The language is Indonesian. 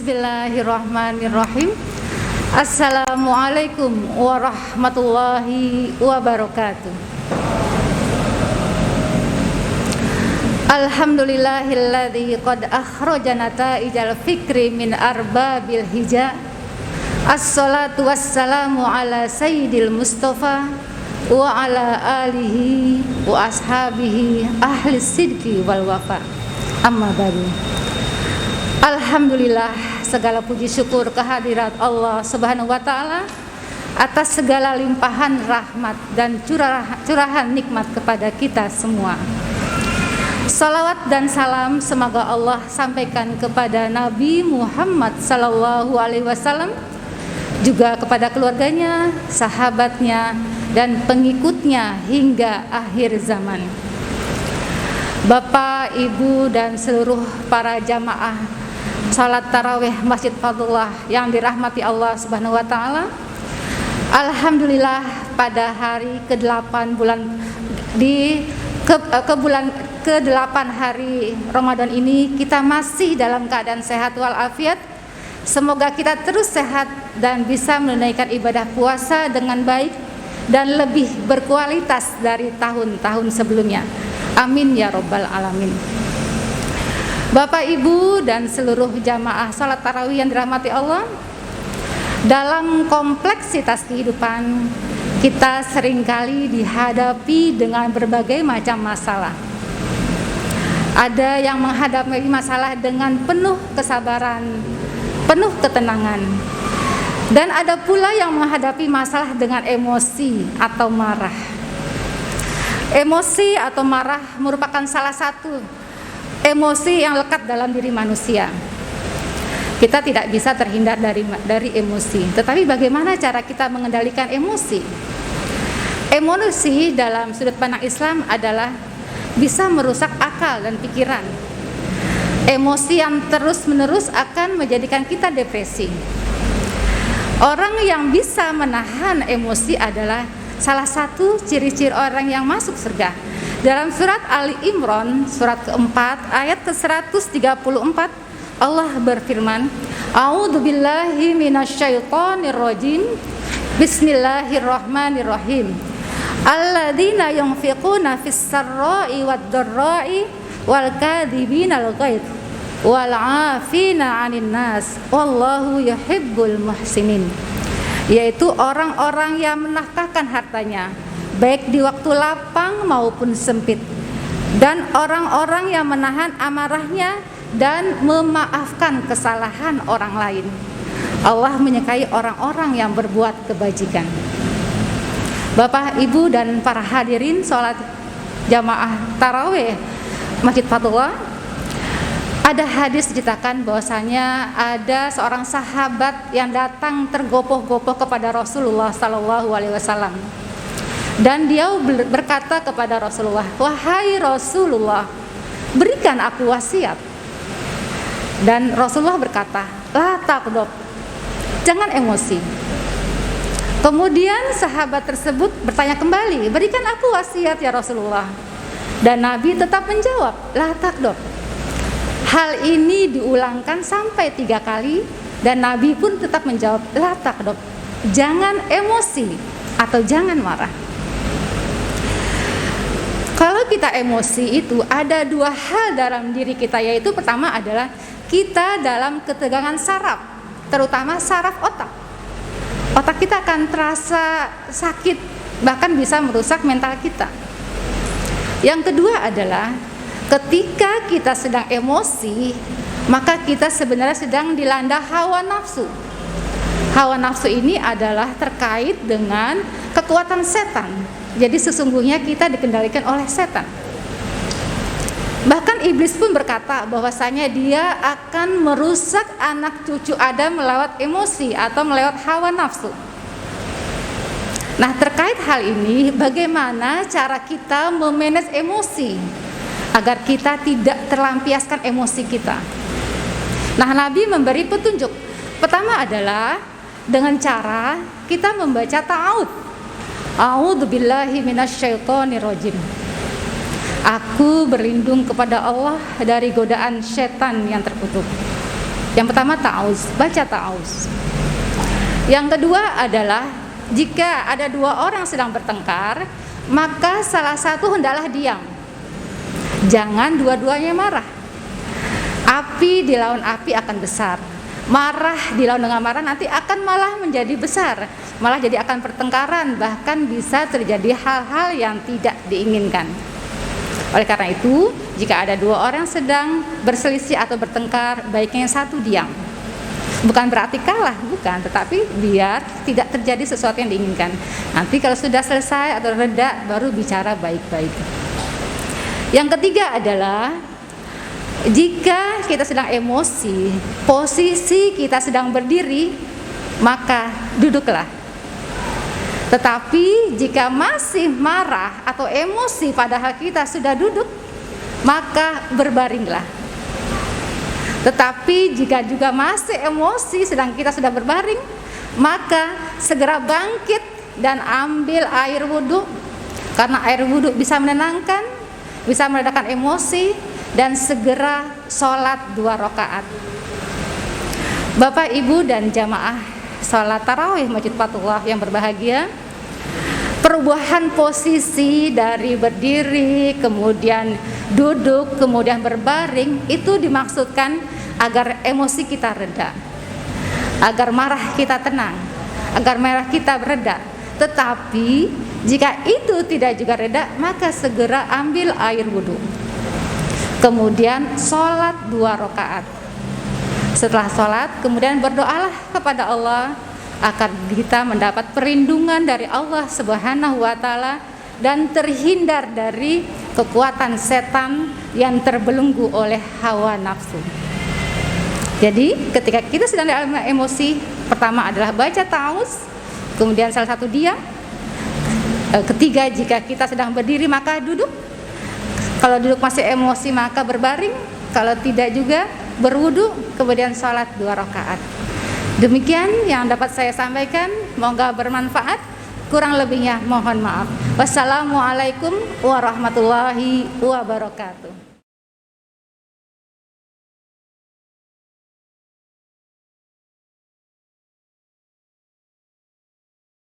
Bismillahirrahmanirrahim. Assalamualaikum warahmatullahi wabarakatuh. Alhamdulillahilladzi qad akhraja nata'ijal fikri min arbabil hija. Assalatu wassalamu ala sayyidil mustafa wa ala alihi wa ashabihi ahli sidqi wal wafa. Amma ba'du. Alhamdulillah, segala puji syukur kehadirat Allah Subhanahu wa taala atas segala limpahan rahmat dan curahan nikmat kepada kita semua. Salawat dan salam semoga Allah sampaikan kepada Nabi Muhammad sallallahu alaihi wasallam, juga kepada keluarganya, sahabatnya dan pengikutnya hingga akhir zaman. Bapak, Ibu dan seluruh para jamaah salat tarawih Masjid Fadlullah yang dirahmati Allah Subhanahu wa taala. Alhamdulillah, pada hari ke-8 bulan bulan ke-8 hari Ramadan ini kita masih dalam keadaan sehat walafiat. Semoga kita terus sehat dan bisa menunaikan ibadah puasa dengan baik dan lebih berkualitas dari tahun-tahun sebelumnya. Amin ya rabbal alamin. Bapak, Ibu dan seluruh jamaah salat tarawih yang dirahmati Allah, dalam kompleksitas kehidupan kita seringkali dihadapi dengan berbagai macam masalah. Ada yang menghadapi masalah dengan penuh kesabaran, penuh ketenangan, dan ada pula yang menghadapi masalah dengan emosi atau marah. Emosi atau marah merupakan salah satu emosi yang lekat dalam diri manusia. Kita tidak bisa terhindar dari emosi. Tetapi bagaimana cara kita mengendalikan emosi? Emosi dalam sudut pandang Islam adalah bisa merusak akal dan pikiran. Emosi yang terus-menerus akan menjadikan kita depresi. Orang yang bisa menahan emosi adalah salah satu ciri-ciri orang yang masuk surga. Dalam surat Ali Imran, surat keempat, ayat ke-134, Allah berfirman, A'udzubillahi minasyaitonirrajim. Bismillahirrahmanirrahim. Alladzina yunfiquna fis-sarra'i wad-dharra'i wal kadzibinal ghaidz wal 'afina 'anil nas wallahu yuhibbul muhsinin. Yaitu orang-orang yang menafkahkan hartanya baik di waktu lapang maupun sempit, dan orang-orang yang menahan amarahnya dan memaafkan kesalahan orang lain. Allah menyukai orang-orang yang berbuat kebajikan. Bapak, Ibu dan para hadirin sholat jamaah tarawih Masjid Fadlullah, ada hadis diceritakan bahwasanya ada seorang sahabat yang datang tergopoh-gopoh kepada Rasulullah sallallahu alaihi wasallam. Dan dia berkata kepada Rasulullah, "Wahai Rasulullah, berikan aku wasiat." Dan Rasulullah berkata, "La taqdab." Jangan emosi. Kemudian sahabat tersebut bertanya kembali, "Berikan aku wasiat ya Rasulullah." Dan Nabi tetap menjawab, "La taqdab." Hal ini diulangkan sampai 3 kali dan Nabi pun tetap menjawab, "La taqdab." Jangan emosi atau jangan marah. Kalau kita emosi itu ada 2 hal dalam diri kita, yaitu pertama adalah kita dalam ketegangan saraf, terutama saraf otak. Otak kita akan terasa sakit, bahkan bisa merusak mental kita. Yang kedua adalah ketika kita sedang emosi, maka kita sebenarnya sedang dilanda hawa nafsu. Hawa nafsu ini adalah terkait dengan kekuatan setan. Jadi sesungguhnya kita dikendalikan oleh setan. Bahkan iblis pun berkata bahwasanya dia akan merusak anak cucu Adam melewat emosi atau melewat hawa nafsu. Nah, terkait hal ini, bagaimana cara kita memanage emosi agar kita tidak terlampiaskan emosi kita? Nah, Nabi memberi petunjuk. Pertama adalah dengan cara kita membaca ta'awudz. A'udzubillahi minasyaitonirrajim. Aku berlindung kepada Allah dari godaan setan yang terkutuk. Yang pertama ta'awuz, baca ta'awuz. Yang kedua adalah jika ada dua orang sedang bertengkar, maka salah satu hendaklah diam. Jangan dua-duanya marah. Api dilawan api akan besar. Marah dilawan dengan marah nanti akan malah menjadi besar, malah jadi akan pertengkaran, bahkan bisa terjadi hal-hal yang tidak diinginkan. Oleh karena itu, jika ada dua orang sedang berselisih atau bertengkar, baiknya yang satu diam. Bukan berarti kalah, bukan, tetapi biar tidak terjadi sesuatu yang diinginkan. Nanti kalau sudah selesai atau reda, baru bicara baik-baik. Yang ketiga adalah jika kita sedang emosi, posisi kita sedang berdiri, maka duduklah. Tetapi jika masih marah atau emosi padahal kita sudah duduk, maka berbaringlah. Tetapi jika juga masih emosi sedang kita sudah berbaring, maka segera bangkit dan ambil air wudhu, karena air wudhu bisa menenangkan, bisa meredakan emosi, dan segera sholat 2 rakaat. Bapak, Ibu, dan jamaah sholat tarawih Masjid Fatullah yang berbahagia, perubahan posisi dari berdiri, kemudian duduk, kemudian berbaring, itu dimaksudkan agar emosi kita reda, agar marah kita tenang, agar marah kita bereda. Tetapi jika itu tidak juga reda, maka segera ambil air wudhu, kemudian sholat 2 rakaat. Setelah sholat, kemudian berdoalah kepada Allah agar kita mendapat perlindungan dari Allah Subhanahu wa Ta'ala dan terhindar dari kekuatan setan yang terbelenggu oleh hawa nafsu. Jadi ketika kita sedang dalam emosi, pertama adalah baca ta'awuz, kemudian salah satu diam. Ketiga, jika kita sedang berdiri maka duduk. Kalau duduk masih emosi maka berbaring, kalau tidak juga berwudu, kemudian sholat 2 rakaat. Demikian yang dapat saya sampaikan, semoga bermanfaat. Kurang lebihnya mohon maaf. Wassalamualaikum warahmatullahi wabarakatuh.